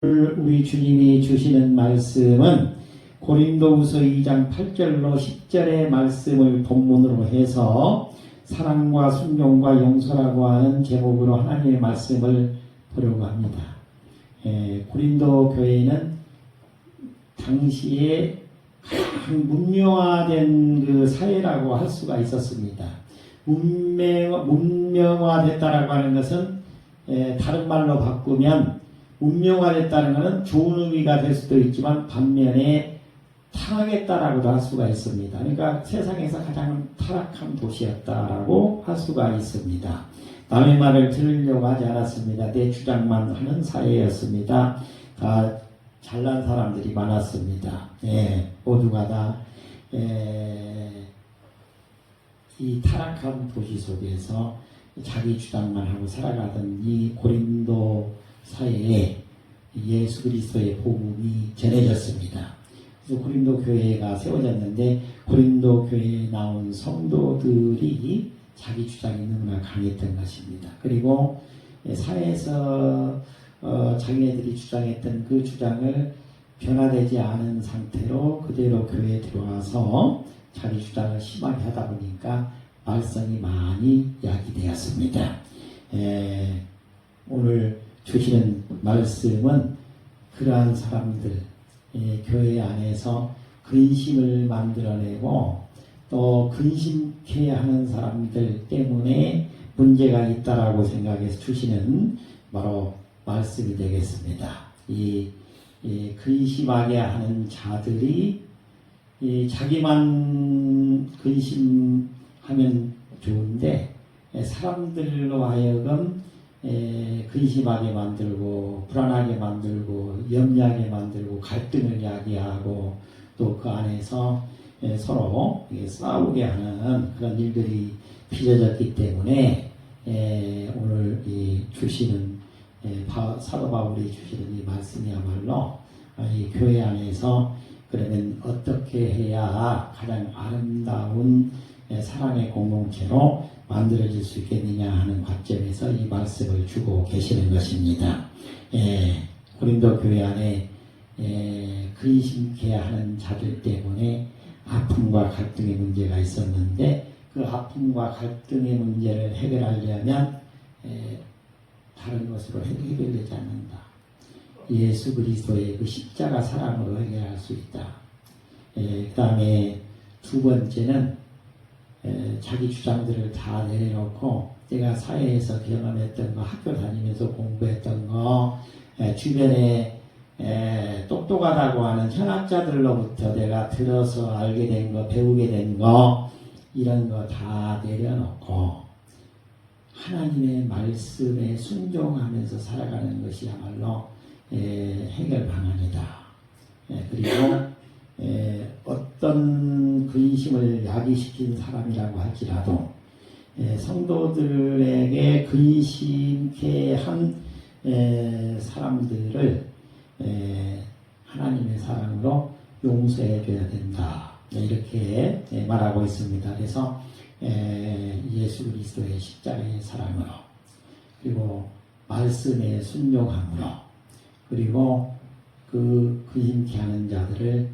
우리 주님이 주시는 말씀은 고린도후서 2장 8절로 10절의 말씀을 본문으로 해서 사랑과 순종과 용서라고 하는 제목으로 하나님의 말씀을 보려고 합니다. 고린도 교회는 당시에 가장 문명화된 그 사회라고 할 수가 있었습니다. 문명화됐다라고 하는 것은 다른 말로 바꾸면 문명화됐다는 것은 좋은 의미가 될 수도 있지만 반면에 타락했다라고도 할 수가 있습니다. 그러니까 세상에서 가장 타락한 도시였다라고 할 수가 있습니다. 남의 말을 들으려고 하지 않았습니다. 내 주장만 하는 사회였습니다. 다 잘난 사람들이 많았습니다. 모두가 다 이 타락한 도시 속에서 자기 주장만 하고 살아가던 이 고린도 사회에 예수 그리스도의 복음이 전해졌습니다. 그래서 고린도 교회가 세워졌는데 고린도 교회에 나온 성도들이 자기 주장이 너무나 강했던 것입니다. 그리고 사회에서 자기네들이 주장했던 그 주장을 변화되지 않은 상태로 그대로 교회에 들어와서 자기 주장을 심하게 하다 보니까 말썽이 많이 야기되었습니다. 오늘 주시는 말씀은 그러한 사람들, 교회 안에서 근심을 만들어내고 또 근심케 하는 사람들 때문에 문제가 있다라고 생각해서 주시는 바로 말씀이 되겠습니다. 이 근심하게 하는 자들이 자기만 근심하면 좋은데 사람들로 하여금 근심하게 만들고 불안하게 만들고 염려하게 만들고 갈등을 야기하고 또 그 안에서 서로 싸우게 하는 그런 일들이 빚어졌기 때문에 오늘 주시는 사도 바울이 주시는 이 말씀이야말로 이 교회 안에서 그러면 어떻게 해야 가장 아름다운 사랑의 공동체로 만들어질 수 있겠느냐 하는 관점에서 이 말씀을 주고 계시는 것입니다. 고린도 교회 안에 근심케 하는 자들 때문에 아픔과 갈등의 문제가 있었는데 그 아픔과 갈등의 문제를 해결하려면 다른 것으로 해결되지 않는다. 예수 그리스도의 그 십자가 사랑으로 해결할 수 있다. 그 다음에 두 번째는 자기 주장들을 다 내려놓고 내가 사회에서 경험했던 거, 학교 다니면서 공부했던 거, 주변에 똑똑하다고 하는 현학자들로부터 내가 들어서 알게 된 거, 배우게 된 거, 이런 거 다 내려놓고 하나님의 말씀에 순종하면서 살아가는 것이야말로 해결 방안이다. 그리고 어떤 근심을 야기시킨 사람이라고 할지라도 성도들에게 근심케 한 사람들을 하나님의 사랑으로 용서해 줘야 된다. 이렇게 말하고 있습니다. 그래서 예수 그리스도의 십자가의 사랑으로 그리고 말씀의 순종함으로 그리고 그 근심케 하는 자들을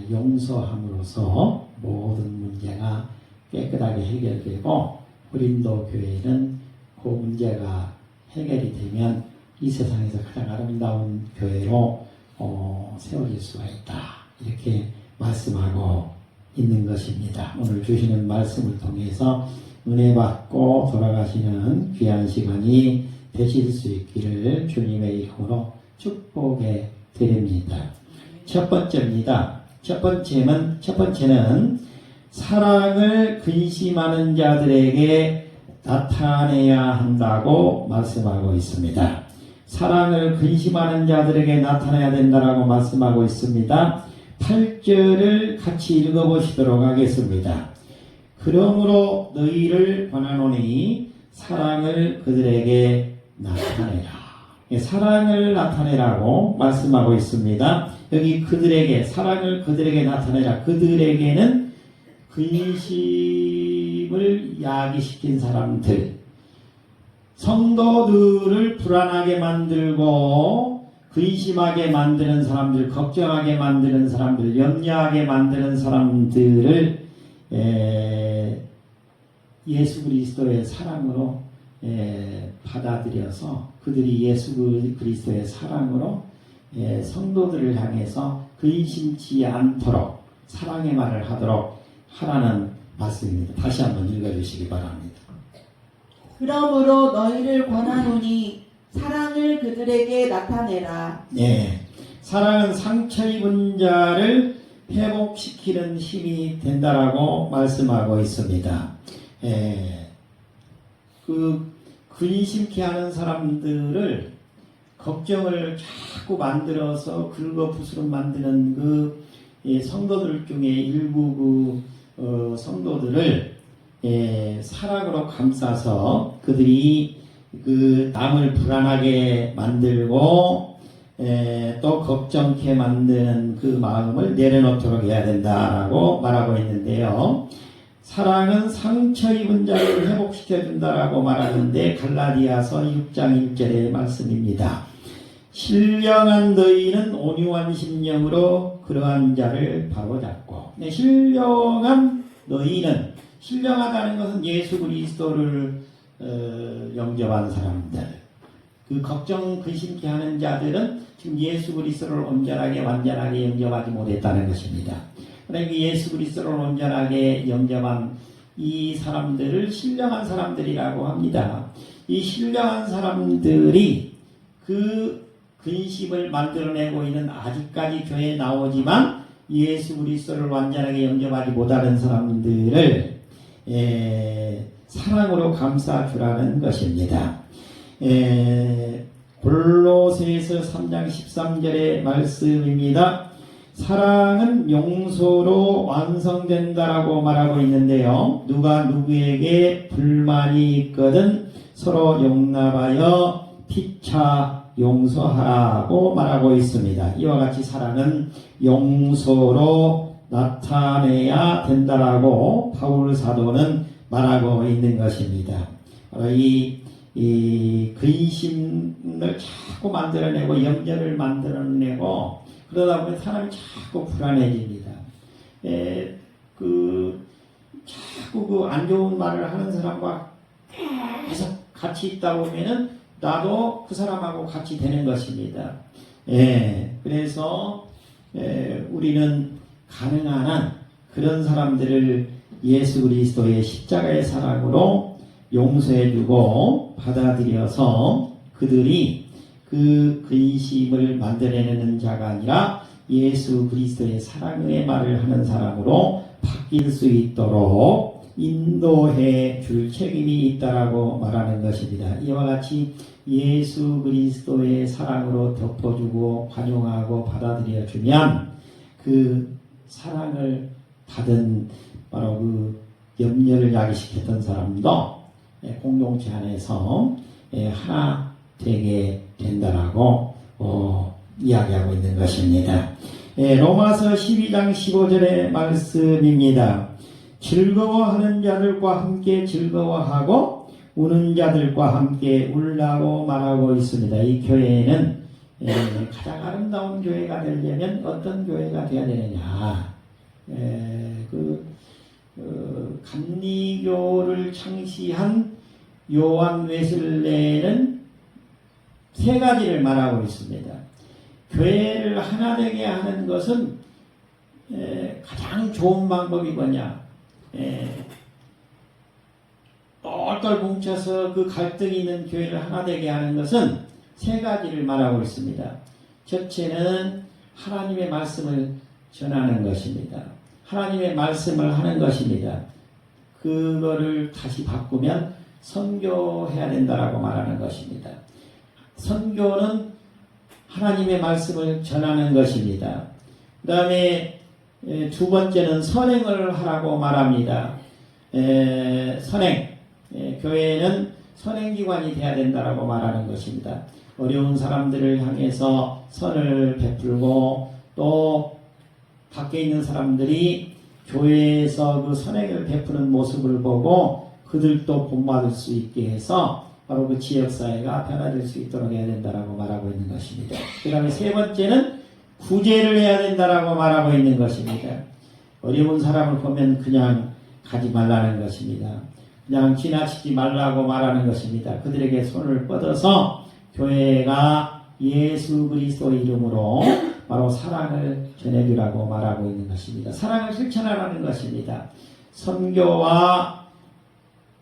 용서함으로써 모든 문제가 깨끗하게 해결되고 고린도 교회는 그 문제가 해결이 되면 이 세상에서 가장 아름다운 교회로 세워질 수가 있다. 이렇게 말씀하고 있는 것입니다. 오늘 주시는 말씀을 통해서 은혜 받고 돌아가시는 귀한 시간이 되실 수 있기를 주님의 이름으로 축복해 드립니다. 첫 번째입니다. 첫 번째는 사랑을 근심하는 자들에게 나타내야 한다고 말씀하고 있습니다. 사랑을 근심하는 자들에게 나타내야 된다고 말씀하고 있습니다. 8절을 같이 읽어보시도록 하겠습니다. 그러므로 너희를 권하노니 사랑을 그들에게 나타내라. 사랑을 나타내라고 말씀하고 있습니다. 여기 그들에게 사랑을 그들에게 나타내라. 그들에게는 근심을 야기시킨 사람들, 성도들을 불안하게 만들고 근심하게 만드는 사람들, 걱정하게 만드는 사람들, 염려하게 만드는 사람들을 예수 그리스도의 사랑으로 받아들여서 그들이 예수 그리스도의 사랑으로 성도들을 향해서 근심치 않도록 사랑의 말을 하도록 하라는 말씀입니다. 다시 한번 읽어주시기 바랍니다. 그러므로 너희를 권하노니 사랑을 그들에게 나타내라. 네, 사랑은 상처 입은 자를 회복시키는 힘이 된다라고 말씀하고 있습니다. 그 근심케 하는 사람들을 걱정을 자꾸 만들어서 긁어부스럼 만드는 그 성도들 중에 일부 성도들을 사랑으로 감싸서 그들이 그 남을 불안하게 만들고 또 걱정케 만드는 그 마음을 내려놓도록 해야 된다라고 말하고 있는데요. 사랑은 상처 입은 자를 회복시켜 준다라고 말하는데 갈라디아서 6장 1절의 말씀입니다. 신령한 너희는 온유한 심령으로 그러한 자를 바로잡고, 신령한 너희는, 신령하다는 것은 예수 그리스도를 영접한 사람들, 그 걱정 근심케 하는 자들은 지금 예수 그리스도를 온전하게 완전하게 영접하지 못했다는 것입니다. 그러니까 예수 그리스도를 온전하게 영접한 이 사람들을 신령한 사람들이라고 합니다. 이 신령한 사람들이 그 근심을 만들어내고 있는 아직까지 교회에 나오지만 예수 그리스도를 완전하게 영접하지 못하는 사람들을 사랑으로 감싸주라는 것입니다. 골로새서 3장 13절의 말씀입니다. 사랑은 용서로 완성된다라고 말하고 있는데요. 누가 누구에게 불만이 있거든 서로 용납하여 피차 용서하라고 말하고 있습니다. 이와 같이 사랑은 용서로 나타내야 된다라고 바울 사도는 말하고 있는 것입니다. 이 근심을 자꾸 만들어내고 염려를 만들어내고 그러다 보면 사람이 자꾸 불안해집니다. 자꾸 그 안 좋은 말을 하는 사람과 계속 같이 있다 보면은 나도 그 사람하고 같이 되는 것입니다. 그래서 우리는 가능한 한 그런 사람들을 예수 그리스도의 십자가의 사랑으로 용서해주고 받아들여서 그들이 그 근심을 만들어내는 자가 아니라 예수 그리스도의 사랑의 말을 하는 사람으로 바뀔 수 있도록 인도해 줄 책임이 있다라고 말하는 것입니다. 이와 같이 예수 그리스도의 사랑으로 덮어주고 관용하고 받아들여 주면 그 사랑을 받은 바로 그 염려를 야기시켰던 사람도 공동체 안에서 하나 되게 된다라고 이야기하고 있는 것입니다. 로마서 12장 15절의 말씀입니다. 즐거워하는 자들과 함께 즐거워하고 우는 자들과 함께 울라고 말하고 있습니다. 이 교회는 가장 아름다운 교회가 되려면 어떤 교회가 되어야 되느냐? 감리교를 창시한 요한 웨슬레는 세 가지를 말하고 있습니다. 교회를 하나 되게 하는 것은 가장 좋은 방법이 뭐냐? 똘똘 뭉쳐서 그 갈등이 있는 교회를 하나 되게 하는 것은 세 가지를 말하고 있습니다. 첫째는 하나님의 말씀을 전하는 것입니다. 하나님의 말씀을 하는 것입니다. 그거를 다시 바꾸면 선교해야 된다라고 말하는 것입니다. 선교는 하나님의 말씀을 전하는 것입니다. 그 다음에 두 번째는 선행을 하라고 말합니다. 선행, 교회는 선행기관이 되어야 된다라고 말하는 것입니다. 어려운 사람들을 향해서 선을 베풀고 또 밖에 있는 사람들이 교회에서 그 선행을 베푸는 모습을 보고 그들도 본받을 수 있게 해서 바로 그 지역사회가 변화될 수 있도록 해야 된다라고 말하고 있는 것입니다. 그 다음에 세 번째는 구제를 해야 된다라고 말하고 있는 것입니다. 어려운 사람을 보면 그냥 가지 말라는 것입니다. 그냥 지나치지 말라고 말하는 것입니다. 그들에게 손을 뻗어서 교회가 예수 그리스도 이름으로 바로 사랑을 전해주라고 말하고 있는 것입니다. 사랑을 실천하라는 것입니다. 선교와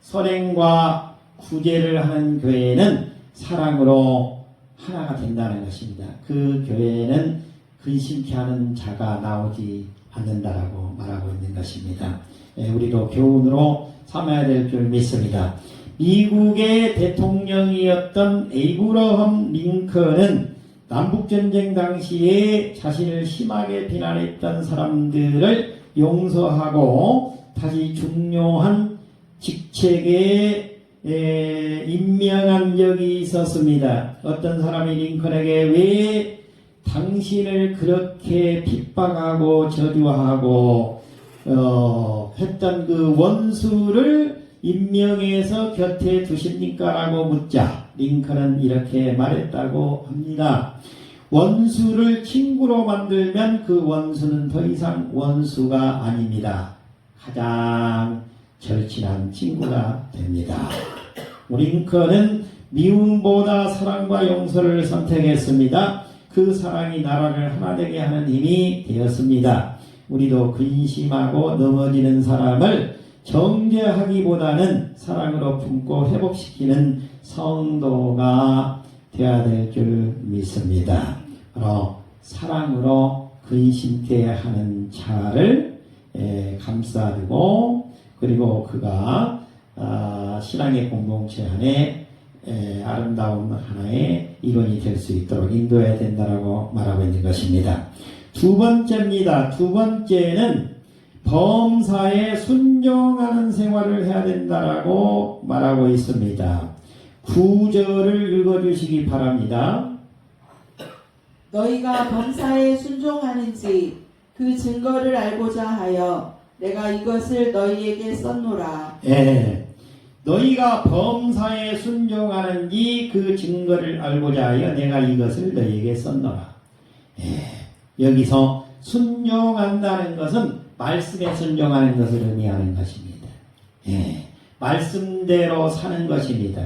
선행과 구제를 하는 교회는 사랑으로 하나가 된다는 것입니다. 그 교회는 근심케 하는 자가 나오지 않는다라고 말하고 있는 것입니다. 우리도 교훈으로 삼아야 될 줄 믿습니다. 미국의 대통령이었던 에이브러함 링컨은 남북전쟁 당시에 자신을 심하게 비난했던 사람들을 용서하고 다시 중요한 직책에 임명한 적이 있었습니다. 어떤 사람이 링컨에게 왜 당신을 그렇게 핍박하고 저주하고 했던 그 원수를 임명해서 곁에 두십니까? 라고 묻자 링컨은 이렇게 말했다고 합니다. 원수를 친구로 만들면 그 원수는 더 이상 원수가 아닙니다. 가장 절친한 친구가 됩니다. 링컨은 미움보다 사랑과 용서를 선택했습니다. 그 사랑이 나라를 하나 되게 하는 힘이 되었습니다. 우리도 근심하고 넘어지는 사람을 정죄하기보다는 사랑으로 품고 회복시키는 성도가 되어야 될 줄 믿습니다. 바로 사랑으로 근심케 하는 자를 감싸주고 그리고 그가 신앙의 공동체 안에 아름다운 하나의 일원이 될 수 있도록 인도해야 된다라고 말하고 있는 것입니다. 두 번째입니다. 두 번째는 범사에 순종하는 생활을 해야 된다라고 말하고 있습니다. 9절을 읽어주시기 바랍니다. 너희가 범사에 순종하는지 그 증거를 알고자 하여 내가 이것을 너희에게 썼노라. 너희가 범사에 순종하는지 그 증거를 알고자 하여 내가 이것을 너희에게 썼노라. 여기서 순종한다는 것은 말씀에 순종하는 것을 의미하는 것입니다. 말씀대로 사는 것입니다.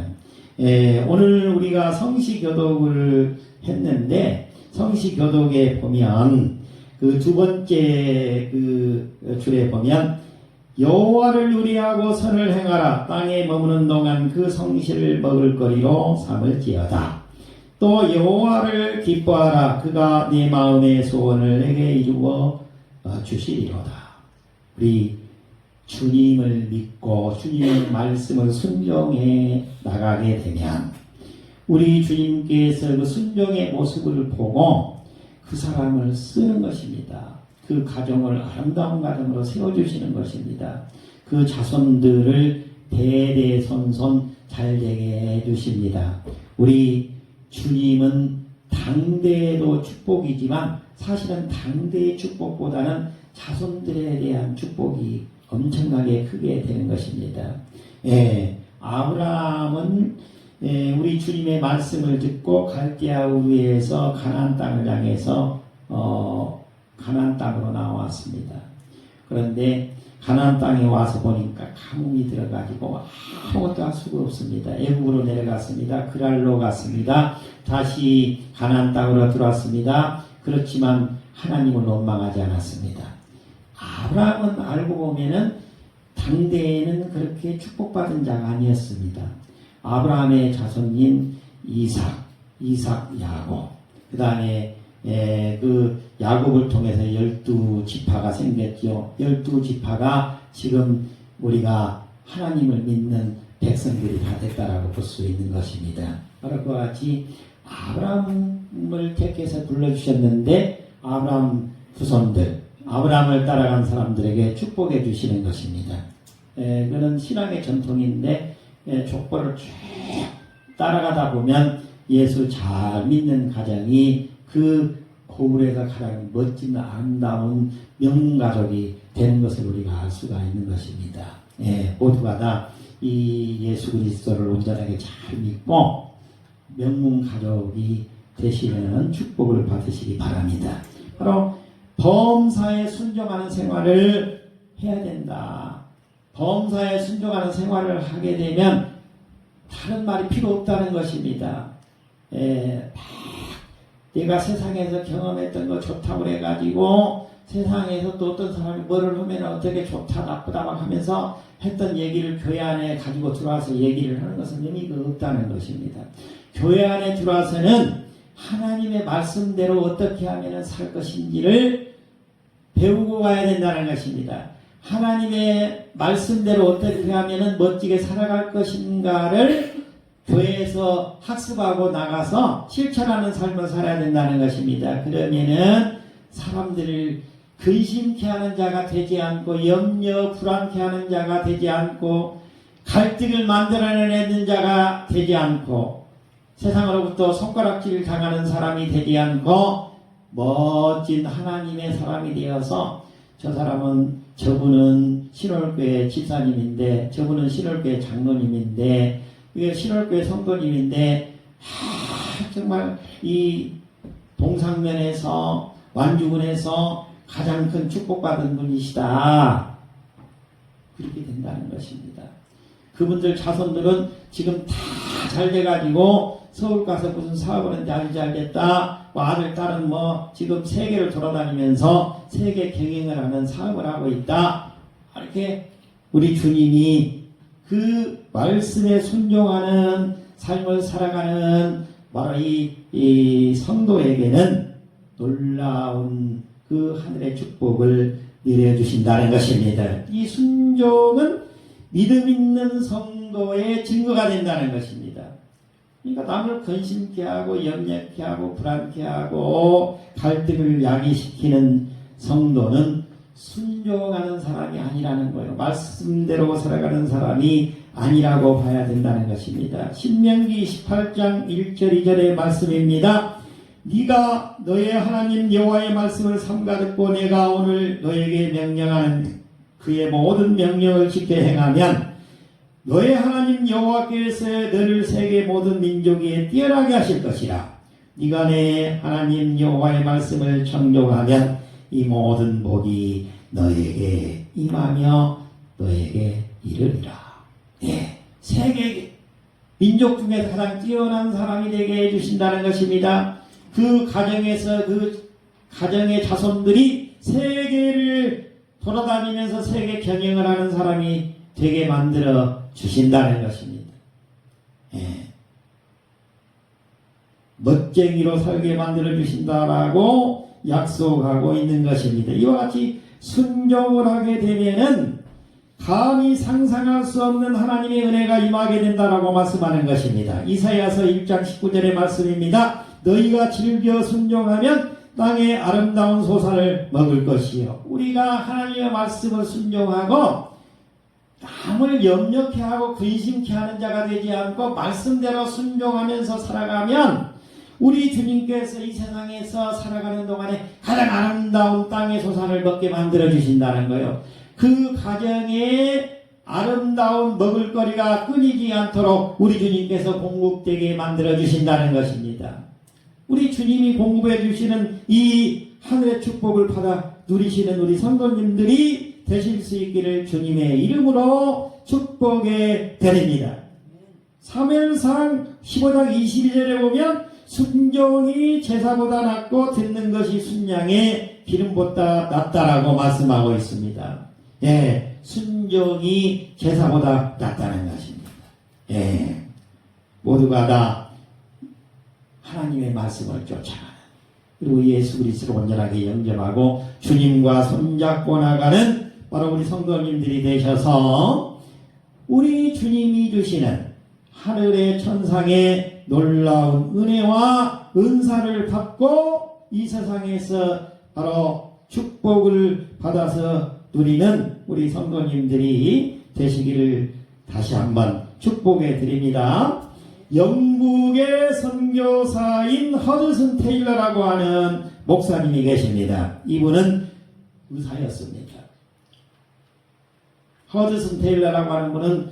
오늘 우리가 성시교독을 했는데 성시교독에 보면 그 두 번째 그 줄에 보면 여호와를 의뢰하고 선을 행하라. 땅에 머무는 동안 그 성실을 먹을 거리로 삼을지어다. 또 여호와를 기뻐하라. 그가 네 마음의 소원을 내게 이루어 주시리로다. 우리 주님을 믿고 주님의 말씀을 순종해 나가게 되면 우리 주님께서 그 순종의 모습을 보고 그 사람을 쓰는 것입니다. 그 가정을 아름다운 가정으로 세워주시는 것입니다. 그 자손들을 대대손손 잘되게 해주십니다. 우리 주님은 당대도 축복이지만 사실은 당대의 축복보다는 자손들에 대한 축복이 엄청나게 크게 되는 것입니다. 아브라함은 우리 주님의 말씀을 듣고 갈대아 우르에서 가나안 땅을 향해서 가나안 땅으로 나왔습니다. 그런데 가나안 땅에 와서 보니까 가뭄이 들어가지고 아무것도 할 수가 없습니다. 애국으로 내려갔습니다. 그랄로 갔습니다. 다시 가나안 땅으로 들어왔습니다. 그렇지만 하나님을 원망하지 않았습니다. 아브라함은 알고 보면은 당대에는 그렇게 축복받은 자가 아니었습니다. 아브라함의 자손인 이삭, 야곱, 그 다음에 그 야곱을 통해서 12지파가 생겼죠. 12지파가 지금 우리가 하나님을 믿는 백성들이 다 됐다라고 볼 수 있는 것입니다. 바로 그와 같이 아브라함을 택해서 불러주셨는데 아브라함 후손들, 아브라함을 따라간 사람들에게 축복해 주시는 것입니다. 그는 신앙의 전통인데 족보를 쭉 따라가다 보면 예수 잘 믿는 가정이 그 고을에서 가장 멋진 아름다운 명가족이 되는 것을 우리가 알 수가 있는 것입니다. 모두가 다 이 예수 그리스도를 온전하게 잘 믿고 명문 가족이 되시는 축복을 받으시기 바랍니다. 바로 범사에 순종하는 생활을 해야 된다. 범사에 순종하는 생활을 하게 되면 다른 말이 필요 없다는 것입니다. 내가 세상에서 경험했던 거 좋다고 그래가지고 세상에서 또 어떤 사람이 뭐를 하면 어떻게 좋다 나쁘다 막 하면서 했던 얘기를 교회 안에 가지고 들어와서 얘기를 하는 것은 의미가 없다는 것입니다. 교회 안에 들어와서는 하나님의 말씀대로 어떻게 하면 살 것인지를 배우고 가야 된다는 것입니다. 하나님의 말씀대로 어떻게 하면 멋지게 살아갈 것인가를 교회에서 학습하고 나가서 실천하는 삶을 살아야 된다는 것입니다. 그러면은 사람들을 근심케 하는 자가 되지 않고 염려 불안케 하는 자가 되지 않고 갈등을 만들어내는 자가 되지 않고 세상으로부터 손가락질 당하는 사람이 되지 않고 멋진 하나님의 사람이 되어서 저분은 신월교회 집사님인데 저분은 신월교회 장로님인데 이게 신월교회 성도님인데 정말 이 동상면에서 완주군에서 가장 큰 축복받은 분이시다. 그렇게 된다는 것입니다. 그분들 자손들은 지금 다 잘 돼가지고 서울 가서 무슨 사업을 하는지 아주 잘 됐다. 아들, 딸은 지금 세계를 돌아다니면서 세계 경영을 하는 사업을 하고 있다. 이렇게 우리 주님이 그 말씀에 순종하는 삶을 살아가는 바로 이 성도에게는 놀라운 그 하늘의 축복을 내려주신다는 것입니다. 이 순종은 믿음 있는 성도의 증거가 된다는 것입니다. 그러니까 남을 근심케 하고 염려케 하고 불안케 하고 갈등을 야기시키는 성도는 순종하는 사람이 아니라는 거예요. 말씀대로 살아가는 사람이 아니라고 봐야 된다는 것입니다. 신명기 18장 1절 2절의 말씀입니다. 네가 너의 하나님 여호와의 말씀을 삼가 듣고 내가 오늘 너에게 명령하는 그의 모든 명령을 지켜 행하면 너의 하나님 여호와께서 너를 세계 모든 민족 위에 뛰어나게 하실 것이라. 네가 내 하나님 여호와의 말씀을 청종하면 이 모든 복이 너에게 임하며 너에게 이르리라. 세계 민족 중에 가장 뛰어난 사람이 되게 해주신다는 것입니다. 그 가정에서 그 가정의 자손들이 세계를 돌아다니면서 세계 경영을 하는 사람이 되게 만들어 주신다는 것입니다. 멋쟁이로 살게 만들어 주신다라고 약속하고 있는 것입니다. 이와 같이 순종을 하게 되면은 감히 상상할 수 없는 하나님의 은혜가 임하게 된다라고 말씀하는 것입니다. 이사야서 1장 19절의 말씀입니다. 너희가 즐겨 순종하면 땅의 아름다운 소산을 먹을 것이요. 우리가 하나님의 말씀을 순종하고 남을 염려케 하고 근심케 하는 자가 되지 않고 말씀대로 순종하면서 살아가면 우리 주님께서 이 세상에서 살아가는 동안에 가장 아름다운 땅의 소산을 먹게 만들어 주신다는 거예요. 그 가정에 아름다운 먹을거리가 끊이지 않도록 우리 주님께서 공급되게 만들어 주신다는 것입니다. 우리 주님이 공급해 주시는 이 하늘의 축복을 받아 누리시는 우리 성도님들이 되실 수 있기를 주님의 이름으로 축복해 드립니다. 사무엘상 15장 22절에 보면 순종이 제사보다 낫고 듣는 것이 순양의 기름보다 낫다라고 말씀하고 있습니다. 순종이 제사보다 낫다는 것입니다. 모두가 다 하나님의 말씀을 쫓아가는 그리고 예수 그리스도를 온전하게 영접하고 주님과 손잡고 나가는 바로 우리 성도님들이 되셔서 우리 주님이 주시는 하늘의 천상의 놀라운 은혜와 은사를 받고 이 세상에서 바로 축복을 받아서 누리는 우리 성도님들이 되시기를 다시 한번 축복해 드립니다. 영국의 선교사인 허드슨 테일러라고 하는 목사님이 계십니다. 이분은 의사였습니다. 허드슨 테일러라고 하는 분은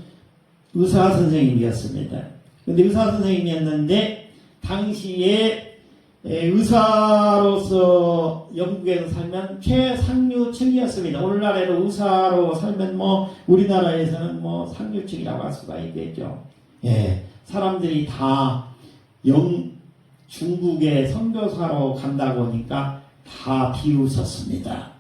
의사 선생님이었습니다. 근데 의사 선생님이었는데 당시에 의사로서 영국에서 살면 최상류층이었습니다. 오늘날에도 의사로 살면 우리나라에서는 상류층이라고 할 수가 있겠죠. 예, 사람들이 다 중국에 선교사로 간다고 하니까 다 비웃었습니다.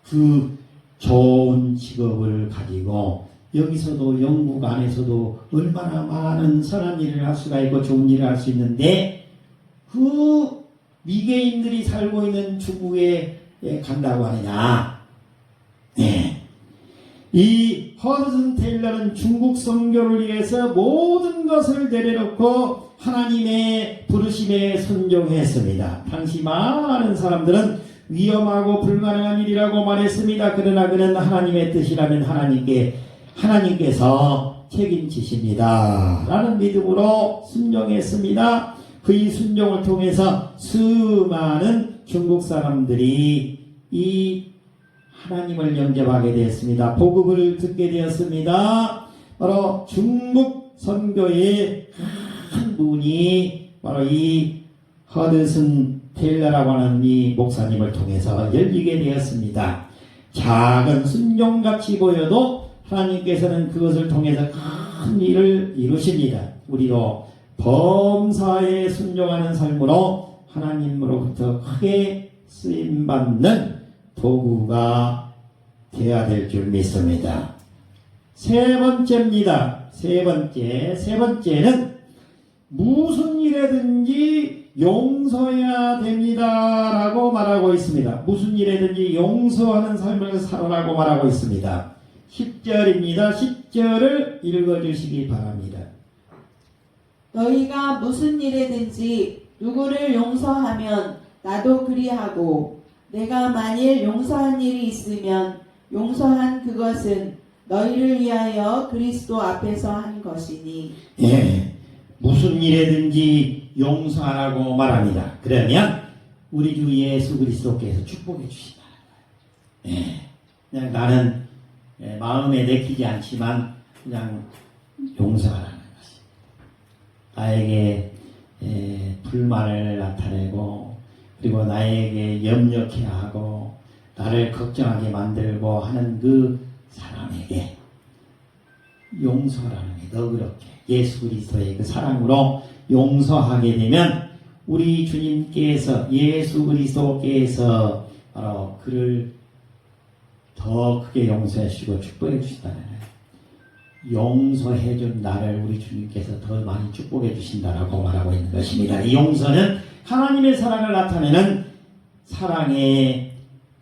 그 좋은 직업을 가지고 여기서도 영국 안에서도 얼마나 많은 선한 일을 할 수가 있고 좋은 일을 할 수 있는데 그 미개인들이 살고 있는 중국에 간다고 하느냐. 네. 이 허드슨 테일러는 중국 선교를 위해서 모든 것을 내려놓고 하나님의 부르심에 순종했습니다. 당시 많은 사람들은 위험하고 불가능한 일이라고 말했습니다. 그러나 그는 하나님의 뜻이라면 하나님께서 책임지십니다. 라는 믿음으로 순종했습니다. 그의 순종을 통해서 수많은 중국 사람들이 이 하나님을 영접하게 되었습니다. 복음을 듣게 되었습니다. 바로 중국 선교의 한 분이 바로 이 허드슨 테일러라고 하는 이 목사님을 통해서 열리게 되었습니다. 작은 순종같이 보여도 하나님께서는 그것을 통해서 큰 일을 이루십니다. 우리도 범사에 순종하는 삶으로 하나님으로부터 크게 쓰임받는 도구가 되어야 될 줄 믿습니다. 세 번째입니다. 세 번째는 무슨 일에든지 용서해야 됩니다. 라고 말하고 있습니다. 무슨 일에든지 용서하는 삶을 살아라고 말하고 있습니다. 10절입니다. 10절을 읽어주시기 바랍니다. 너희가 무슨 일에든지 누구를 용서하면 나도 그리하고 내가 만일 용서한 일이 있으면 용서한 그것은 너희를 위하여 그리스도 앞에서 한 것이니. 예, 무슨 일에든지 용서하라고 말합니다. 그러면 우리 주 예수 그리스도께서 축복해 주신다. 예, 그냥 나는 마음에 내키지 않지만 그냥 용서하라는 것입니다. 나에게 불만을 나타내고 그리고 나에게 염려케 하고 나를 걱정하게 만들고 하는 그 사람에게 용서라는 게 너그럽게 예수 그리스도의 그 사랑으로 용서하게 되면 우리 주님께서 예수 그리스도께서 바로 그를 더 크게 용서해 주시고 축복해 주신다는 거예요. 용서해 준 나를 우리 주님께서 더 많이 축복해 주신다라고 말하고 있는 것입니다. 이 용서는 하나님의 사랑을 나타내는 사랑의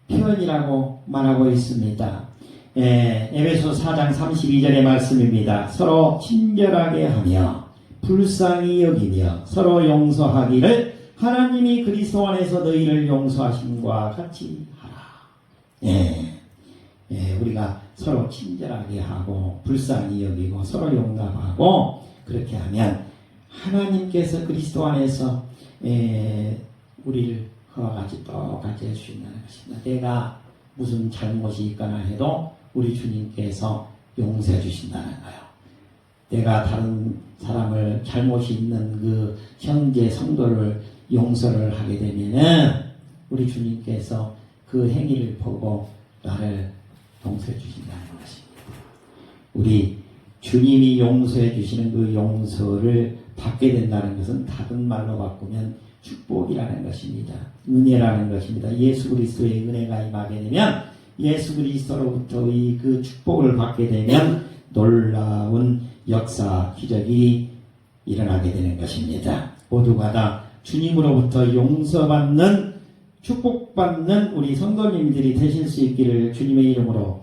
표현이라고 말하고 있습니다. 에베소 4장 32절의 말씀입니다. 서로 친절하게 하며 불쌍히 여기며 서로 용서하기를 하나님이 그리스도 안에서 너희를 용서하심과 같이 하라. 우리가 서로 친절하게 하고 불쌍히 여기고 서로 용납하고 그렇게 하면 하나님께서 그리스도 안에서 우리를 그와 같이 똑같이 해주신다는 것입니다. 내가 무슨 잘못이 있거나 해도 우리 주님께서 용서해 주신다는 거예요. 내가 다른 사람을 잘못이 있는 그 형제 성도를 용서를 하게 되면은 우리 주님께서 그 행위를 보고 나를 용서해 주신다는 것입니다. 우리 주님이 용서해 주시는 그 용서를 받게 된다는 것은 다른 말로 바꾸면 축복이라는 것입니다. 은혜라는 것입니다. 예수 그리스도의 은혜가 임하게 되면 예수 그리스도로부터의 그 축복을 받게 되면 놀라운 역사, 기적이 일어나게 되는 것입니다. 모두가 다 주님으로부터 용서받는 축복받는 우리 성도님들이 되실 수 있기를 주님의 이름으로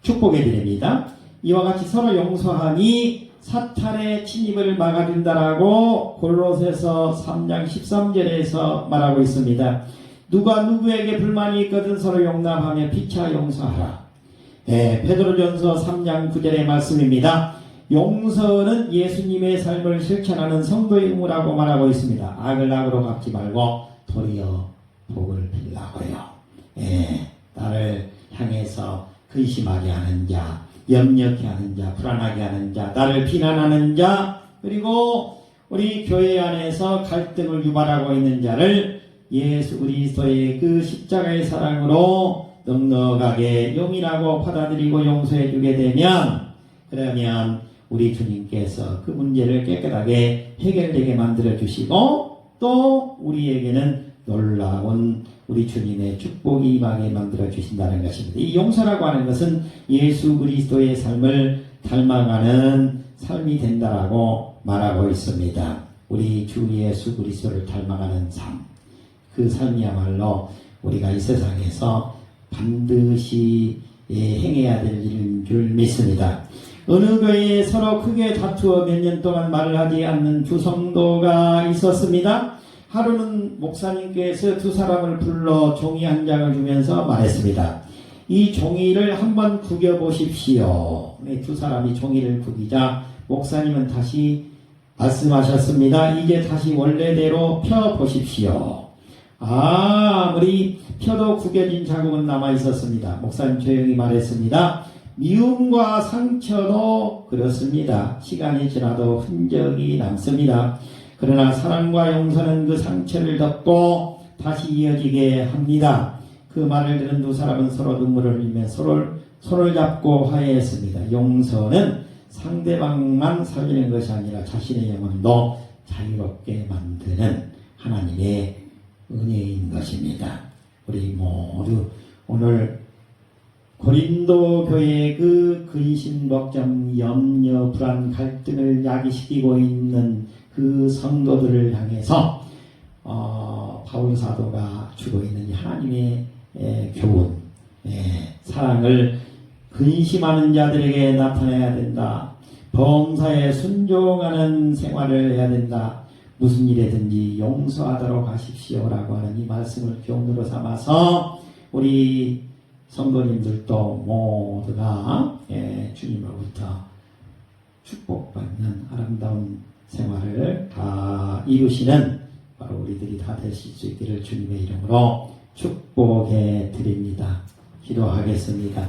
축복해 드립니다. 이와 같이 서로 용서하니 사탄의 침입을 막아준다라고 골로새서 3장 13절에서 말하고 있습니다. 누가 누구에게 불만이 있거든 서로 용납하며 피차 용서하라. 베드로전서 3장 9절의 말씀입니다. 용서는 예수님의 삶을 실천하는 성도의 의무라고 말하고 있습니다. 악을 악으로 갚지 말고 도리어 복을 빌라고요. 나를 향해서 근심하게 하는 자, 염려케 하는 자, 불안하게 하는 자, 나를 비난하는 자, 그리고 우리 교회 안에서 갈등을 유발하고 있는 자를 예수 그리스도의 그 십자가의 사랑으로 넉넉하게 용인하고 받아들이고 용서해 주게 되면, 그러면 우리 주님께서 그 문제를 깨끗하게 해결되게 만들어 주시고, 또 우리에게는 놀라운 우리 주님의 축복이 임하게 만들어 주신다는 것입니다. 이 용서라고 하는 것은 예수 그리스도의 삶을 닮아가는 삶이 된다라고 말하고 있습니다. 우리 주 예수 그리스도를 닮아가는 삶, 그 삶이야말로 우리가 이 세상에서 반드시 행해야 될 일인 줄 믿습니다. 어느 교회에 서로 크게 다투어 몇 년 동안 말을 하지 않는 주성도가 있었습니다. 하루는 목사님께서 두 사람을 불러 종이 한 장을 주면서 말했습니다. 이 종이를 한번 구겨보십시오. 두 사람이 종이를 구기자 목사님은 다시 말씀하셨습니다. 이제 다시 원래대로 펴보십시오. 아무리 펴도 구겨진 자국은 남아있었습니다. 목사님 조용히 말했습니다. 미움과 상처도 그렇습니다. 시간이 지나도 흔적이 남습니다. 그러나 사랑과 용서는 그 상처를 덮고 다시 이어지게 합니다. 그 말을 들은 두 사람은 서로 눈물을 흘리며 손을 잡고 화해했습니다. 용서는 상대방만 살리는 것이 아니라 자신의 영혼도 자유롭게 만드는 하나님의 은혜인 것입니다. 우리 모두 오늘 고린도 교회의 그 근심, 걱정, 염려, 불안, 갈등을 야기시키고 있는 그 성도들을 향해서 바울 사도가 주고 있는 하나님의 교훈, 사랑을 근심하는 자들에게 나타내야 된다. 범사에 순종하는 생활을 해야 된다. 무슨 일이든지 용서하도록 하십시오라고 하는 이 말씀을 교훈으로 삼아서 우리 성도님들도 모두가 주님으로부터 축복받는 아름다운 생활을 다 이루시는 바로 우리들이 다 되실 수 있기를 주님의 이름으로 축복해 드립니다. 기도하겠습니다.